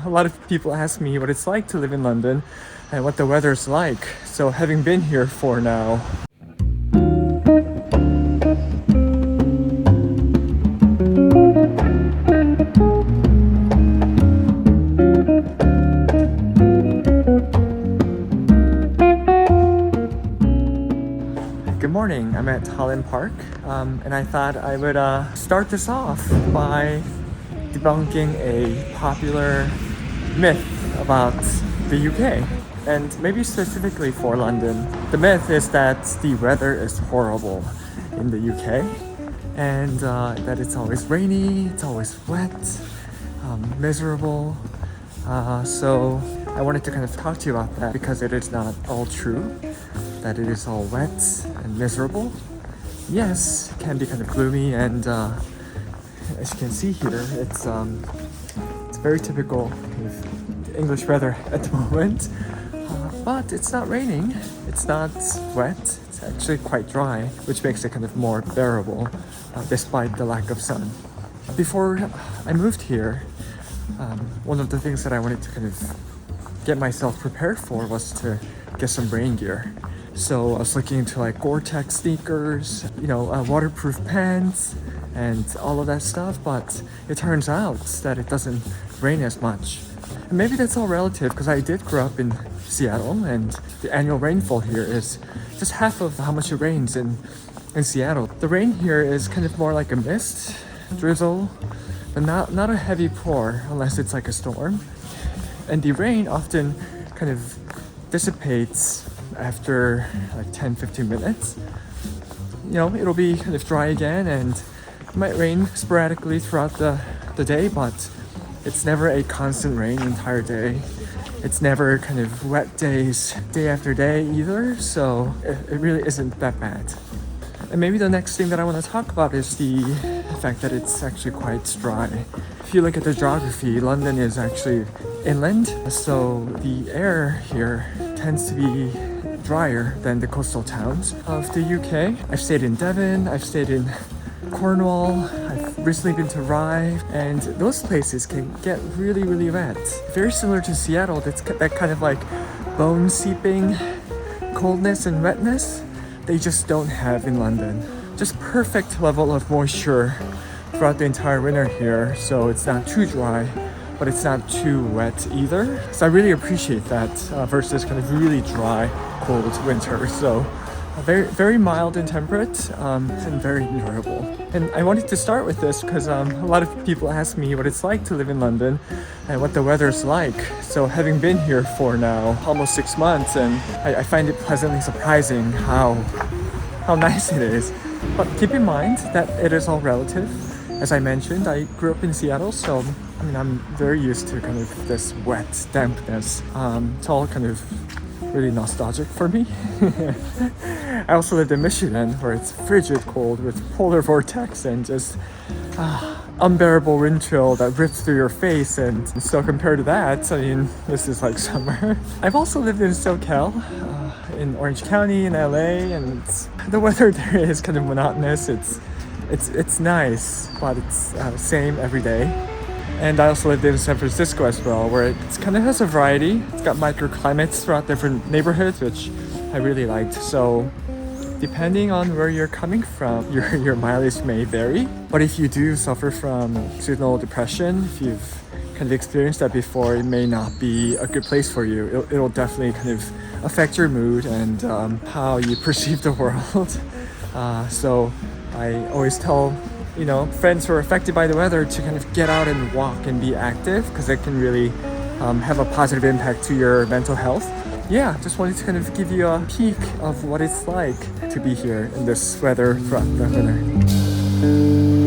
A lot of people ask me what it's like to live in London and what the weather's like. So having been here for now Good morning, I'm at Holland Park, and I thought I would start this off by debunking a popular myth about the UK, and maybe specifically for London. The myth is that the weather is horrible in the UK, and that it's always rainy, it's always wet, miserable. So I wanted to kind of talk to you about that because it is not all true, that it is all wet and miserable. Yes, it can be kind of gloomy, and as you can see here, it's very typical of English weather at the moment. But it's not raining, it's not wet, it's actually quite dry, which makes it kind of more bearable despite the lack of sun. Before I moved here, one of the things that I wanted to kind of get myself prepared for was to get some rain gear. So I was looking into like Gore-Tex sneakers, waterproof pants, and all of that stuff, but it turns out that it doesn't rain as much. And maybe that's all relative, because I did grow up in Seattle, and the annual rainfall here is just half of how much it rains in Seattle. The rain here is kind of more like a mist, drizzle, but not a heavy pour unless it's like a storm. And the rain often kind of dissipates after like 10-15 minutes. It'll be kind of dry again, and it might rain sporadically throughout the day, but it's never a constant rain the entire day. It's never kind of wet days day after day either, so it really isn't that bad. And maybe the next thing that I want to talk about is the fact that it's actually quite dry. If you look at the geography, London is actually inland, so the air here tends to be drier than the coastal towns of the UK. I've stayed in Devon, I've stayed in Cornwall, I've recently been to Rye, and those places can get really, really wet. Very similar to Seattle, that's that kind of like bone-seeping coldness and wetness they just don't have in London. Just perfect level of moisture throughout the entire winter here, so it's not too dry, but it's not too wet either. So I really appreciate that versus kind of really dry, cold winter. So very, very mild and temperate, and very durable. And I wanted to start with this because a lot of people ask me what it's like to live in London and what the weather's like. So having been here for now almost 6 months, and I find it pleasantly surprising how nice it is. But keep in mind that it is all relative. As I mentioned, I grew up in Seattle, so I'm very used to kind of this wet dampness. It's all kind of really nostalgic for me. I also lived in Michigan, where it's frigid cold with polar vortex and just unbearable wind chill that rips through your face. And so compared to that, this is like summer. I've also lived in SoCal, in Orange County in LA, and the weather there is kind of monotonous. It's nice, but it's same every day. And I also lived in San Francisco as well, where it kind of has a variety. It's got microclimates throughout different neighborhoods, which I really liked. So depending on where you're coming from, your mileage may vary. But if you do suffer from seasonal depression, if you've kind of experienced that before, it may not be a good place for you. It'll definitely kind of affect your mood and how you perceive the world. So I always tell friends who are affected by the weather to kind of get out and walk and be active, because it can really have a positive impact to your mental health. Yeah, just wanted to kind of give you a peek of what it's like to be here in this weather throughout the winter.